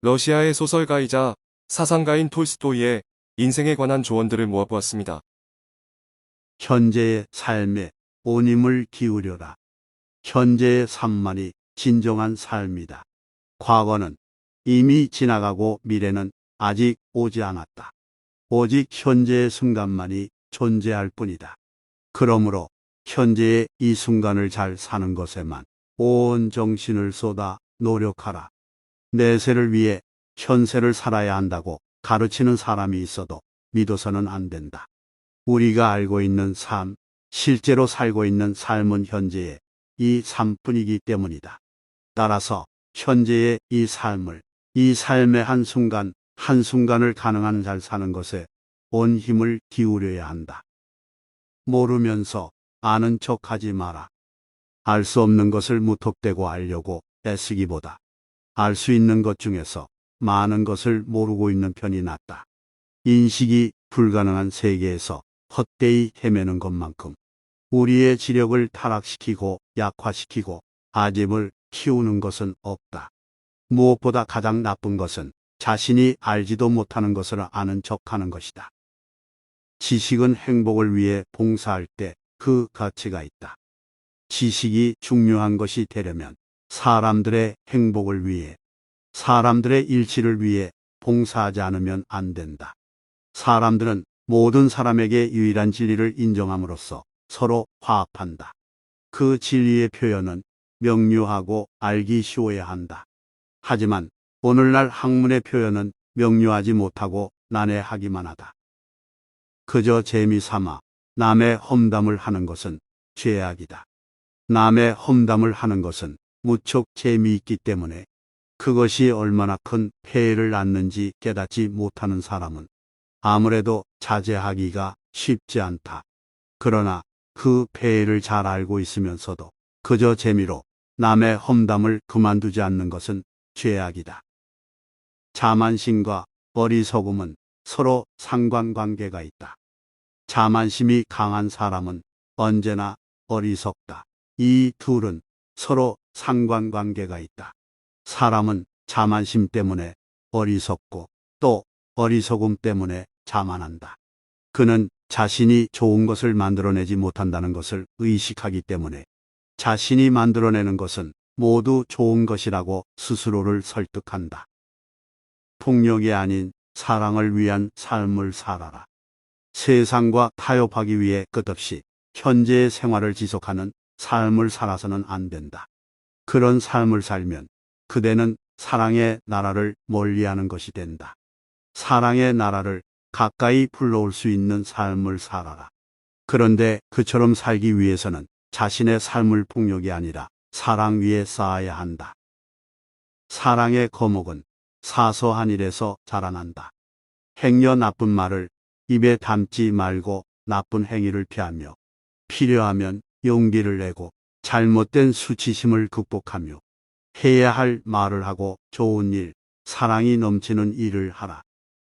러시아의 소설가이자 사상가인 톨스토이의 인생에 관한 조언들을 모아보았습니다. 현재의 삶에 온 힘을 기울여라. 현재의 삶만이 진정한 삶이다. 과거는 이미 지나가고 미래는 아직 오지 않았다. 오직 현재의 순간만이 존재할 뿐이다. 그러므로 현재의 이 순간을 잘 사는 것에만 온 정신을 쏟아 노력하라. 내세를 위해 현세를 살아야 한다고 가르치는 사람이 있어도 믿어서는 안 된다. 우리가 알고 있는 삶, 실제로 살고 있는 삶은 현재의 이 삶뿐이기 때문이다. 따라서 현재의 이 삶을, 이 삶의 한순간, 한순간을 가능한 잘 사는 것에 온 힘을 기울여야 한다. 모르면서 아는 척 하지 마라. 알 수 없는 것을 무턱대고 알려고 애쓰기보다 알 수 있는 것 중에서 많은 것을 모르고 있는 편이 낫다. 인식이 불가능한 세계에서 헛되이 헤매는 것만큼 우리의 지력을 타락시키고 약화시키고 아집을 키우는 것은 없다. 무엇보다 가장 나쁜 것은 자신이 알지도 못하는 것을 아는 척하는 것이다. 지식은 행복을 위해 봉사할 때 그 가치가 있다. 지식이 중요한 것이 되려면 사람들의 행복을 위해, 사람들의 일치를 위해 봉사하지 않으면 안 된다. 사람들은 모든 사람에게 유일한 진리를 인정함으로써 서로 화합한다. 그 진리의 표현은 명료하고 알기 쉬워야 한다. 하지만 오늘날 학문의 표현은 명료하지 못하고 난해하기만 하다. 그저 재미삼아 남의 험담을 하는 것은 죄악이다. 남의 험담을 하는 것은 무척 재미있기 때문에 그것이 얼마나 큰 폐해를 낳는지 깨닫지 못하는 사람은 아무래도 자제하기가 쉽지 않다. 그러나 그 폐해를 잘 알고 있으면서도 그저 재미로 남의 험담을 그만두지 않는 것은 죄악이다. 자만심과 어리석음은 서로 상관관계가 있다. 자만심이 강한 사람은 언제나 어리석다. 이 둘은 서로 상관관계가 있다. 사람은 자만심 때문에 어리석고 또 어리석음 때문에 자만한다. 그는 자신이 좋은 것을 만들어내지 못한다는 것을 의식하기 때문에 자신이 만들어내는 것은 모두 좋은 것이라고 스스로를 설득한다. 폭력이 아닌 사랑을 위한 삶을 살아라. 세상과 타협하기 위해 끝없이 현재의 생활을 지속하는 삶을 살아서는 안 된다. 그런 삶을 살면 그대는 사랑의 나라를 멀리하는 것이 된다. 사랑의 나라를 가까이 불러올 수 있는 삶을 살아라. 그런데 그처럼 살기 위해서는 자신의 삶을 폭력이 아니라 사랑 위에 쌓아야 한다. 사랑의 거목은 사소한 일에서 자라난다. 행여 나쁜 말을 입에 담지 말고 나쁜 행위를 피하며 필요하면 용기를 내고 잘못된 수치심을 극복하며 해야 할 말을 하고 좋은 일, 사랑이 넘치는 일을 하라.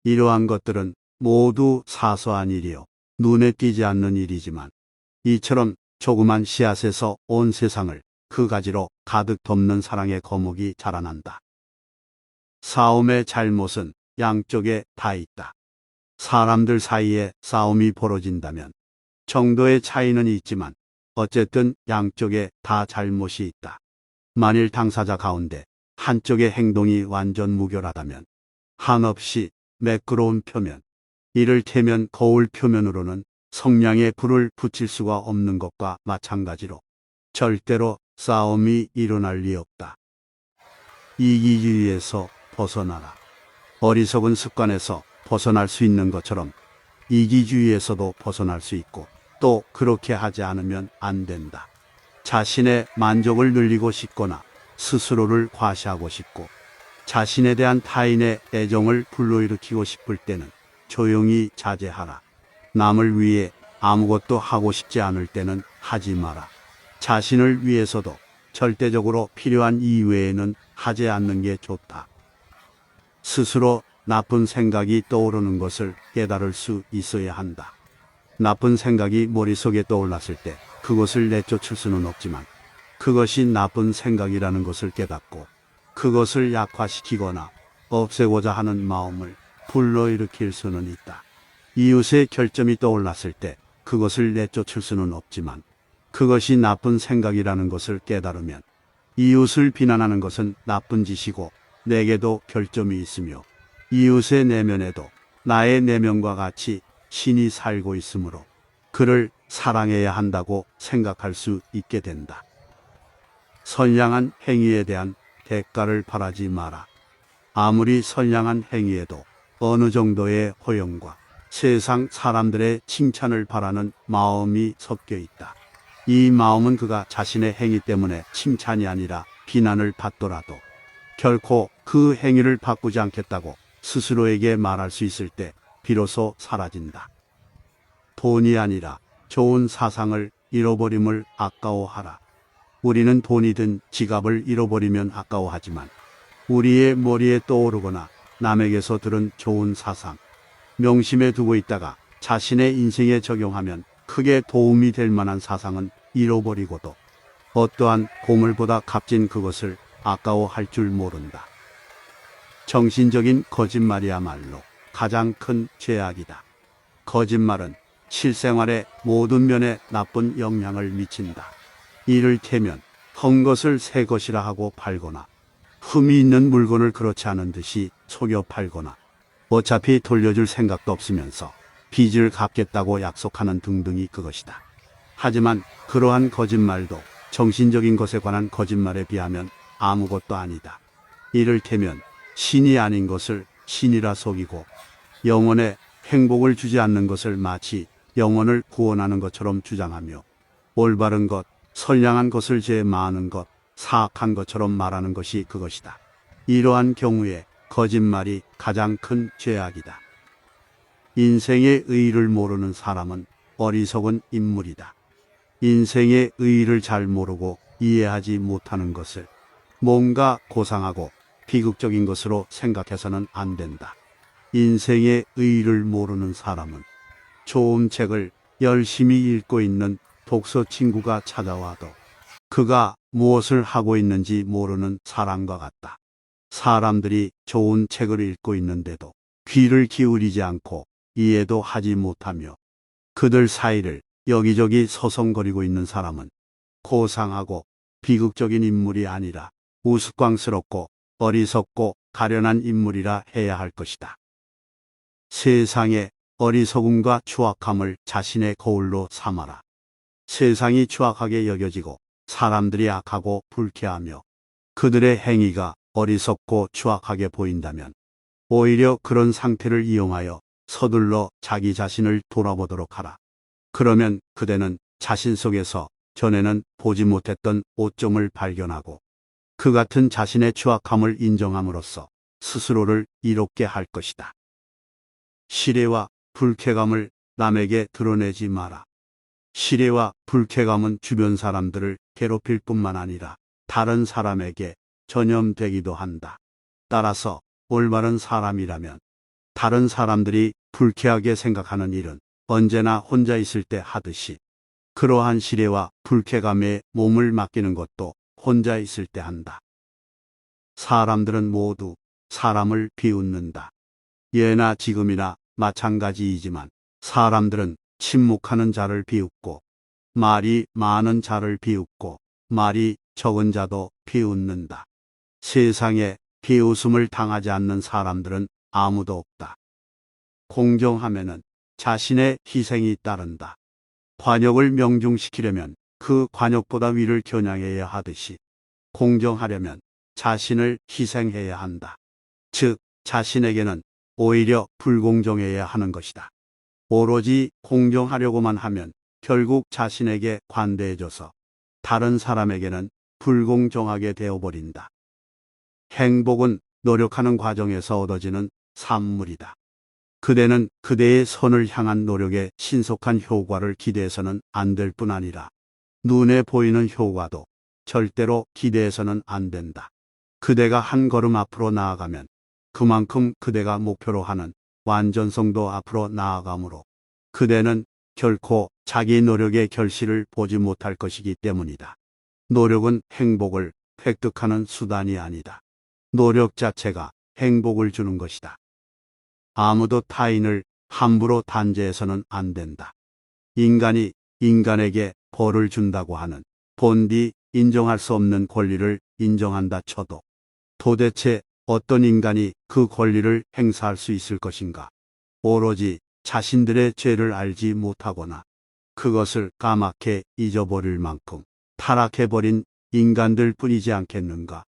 이러한 것들은 모두 사소한 일이요. 눈에 띄지 않는 일이지만 이처럼 조그만 씨앗에서 온 세상을 그 가지로 가득 덮는 사랑의 거목이 자라난다. 싸움의 잘못은 양쪽에 다 있다. 사람들 사이에 싸움이 벌어진다면 정도의 차이는 있지만 어쨌든 양쪽에 다 잘못이 있다. 만일 당사자 가운데 한쪽의 행동이 완전 무결하다면 한없이 매끄러운 표면, 이를테면 거울 표면으로는 성냥에 불을 붙일 수가 없는 것과 마찬가지로 절대로 싸움이 일어날 리 없다. 이기주의에서 벗어나라. 어리석은 습관에서 벗어날 수 있는 것처럼 이기주의에서도 벗어날 수 있고 또 그렇게 하지 않으면 안 된다. 자신의 만족을 늘리고 싶거나 스스로를 과시하고 싶고 자신에 대한 타인의 애정을 불러일으키고 싶을 때는 조용히 자제하라. 남을 위해 아무것도 하고 싶지 않을 때는 하지 마라. 자신을 위해서도 절대적으로 필요한 이외에는 하지 않는 게 좋다. 스스로 나쁜 생각이 떠오르는 것을 깨달을 수 있어야 한다. 나쁜 생각이 머릿속에 떠올랐을 때 그것을 내쫓을 수는 없지만 그것이 나쁜 생각이라는 것을 깨닫고 그것을 약화시키거나 없애고자 하는 마음을 불러일으킬 수는 있다. 이웃의 결점이 떠올랐을 때 그것을 내쫓을 수는 없지만 그것이 나쁜 생각이라는 것을 깨달으면 이웃을 비난하는 것은 나쁜 짓이고 내게도 결점이 있으며 이웃의 내면에도 나의 내면과 같이 신이 살고 있으므로 그를 사랑해야 한다고 생각할 수 있게 된다. 선량한 행위에 대한 대가를 바라지 마라. 아무리 선량한 행위에도 어느 정도의 허용과 세상 사람들의 칭찬을 바라는 마음이 섞여 있다. 이 마음은 그가 자신의 행위 때문에 칭찬이 아니라 비난을 받더라도 결코 그 행위를 바꾸지 않겠다고 스스로에게 말할 수 있을 때 비로소 사라진다. 돈이 아니라 좋은 사상을 잃어버림을 아까워하라. 우리는 돈이든 지갑을 잃어버리면 아까워하지만 우리의 머리에 떠오르거나 남에게서 들은 좋은 사상, 명심해 두고 있다가 자신의 인생에 적용하면 크게 도움이 될 만한 사상은 잃어버리고도 어떠한 보물보다 값진 그것을 아까워할 줄 모른다. 정신적인 거짓말이야말로 가장 큰 죄악이다. 거짓말은 실생활의 모든 면에 나쁜 영향을 미친다. 이를테면 헌 것을 새 것이라 하고 팔거나 흠이 있는 물건을 그렇지 않은 듯이 속여 팔거나 어차피 돌려줄 생각도 없으면서 빚을 갚겠다고 약속하는 등등이 그것이다. 하지만 그러한 거짓말도 정신적인 것에 관한 거짓말에 비하면 아무것도 아니다. 이를테면 신이 아닌 것을 신이라 속이고 영혼에 행복을 주지 않는 것을 마치 영혼을 구원하는 것처럼 주장하며 올바른 것, 선량한 것을 제 많은 것, 사악한 것처럼 말하는 것이 그것이다. 이러한 경우에 거짓말이 가장 큰 죄악이다. 인생의 의의를 모르는 사람은 어리석은 인물이다. 인생의 의의를 잘 모르고 이해하지 못하는 것을 뭔가 고상하고 비극적인 것으로 생각해서는 안 된다. 인생의 의의를 모르는 사람은 좋은 책을 열심히 읽고 있는 독서 친구가 찾아와도 그가 무엇을 하고 있는지 모르는 사람과 같다. 사람들이 좋은 책을 읽고 있는데도 귀를 기울이지 않고 이해도 하지 못하며 그들 사이를 여기저기 서성거리고 있는 사람은 고상하고 비극적인 인물이 아니라 우스꽝스럽고 어리석고 가련한 인물이라 해야 할 것이다. 세상의 어리석음과 추악함을 자신의 거울로 삼아라. 세상이 추악하게 여겨지고 사람들이 악하고 불쾌하며 그들의 행위가 어리석고 추악하게 보인다면 오히려 그런 상태를 이용하여 서둘러 자기 자신을 돌아보도록 하라. 그러면 그대는 자신 속에서 전에는 보지 못했던 오점을 발견하고 그 같은 자신의 추악함을 인정함으로써 스스로를 이롭게 할 것이다. 시레와 불쾌감을 남에게 드러내지 마라. 시레와 불쾌감은 주변 사람들을 괴롭힐 뿐만 아니라 다른 사람에게 전염되기도 한다. 따라서 올바른 사람이라면 다른 사람들이 불쾌하게 생각하는 일은 언제나 혼자 있을 때 하듯이 그러한 시레와 불쾌감에 몸을 맡기는 것도 혼자 있을 때 한다. 사람들은 모두 사람을 비웃는다. 예나 지금이나 마찬가지이지만 사람들은 침묵하는 자를 비웃고 말이 많은 자를 비웃고 말이 적은 자도 비웃는다. 세상에 비웃음을 당하지 않는 사람들은 아무도 없다. 공정하면은 자신의 희생이 따른다. 관역을 명중시키려면 그 관역보다 위를 겨냥해야 하듯이 공정하려면 자신을 희생해야 한다. 즉, 자신에게는 오히려 불공정해야 하는 것이다. 오로지 공정하려고만 하면 결국 자신에게 관대해져서 다른 사람에게는 불공정하게 되어버린다. 행복은 노력하는 과정에서 얻어지는 산물이다. 그대는 그대의 선을 향한 노력에 신속한 효과를 기대해서는 안 될 뿐 아니라 눈에 보이는 효과도 절대로 기대해서는 안 된다. 그대가 한 걸음 앞으로 나아가면 그만큼 그대가 목표로 하는 완전성도 앞으로 나아가므로 그대는 결코 자기 노력의 결실을 보지 못할 것이기 때문이다. 노력은 행복을 획득하는 수단이 아니다. 노력 자체가 행복을 주는 것이다. 아무도 타인을 함부로 단죄해서는 안 된다. 인간이 인간에게 벌을 준다고 하는 본디 인정할 수 없는 권리를 인정한다 쳐도 도대체 어떤 인간이 그 권리를 행사할 수 있을 것인가? 오로지 자신들의 죄를 알지 못하거나 그것을 까맣게 잊어버릴 만큼 타락해버린 인간들 뿐이지 않겠는가?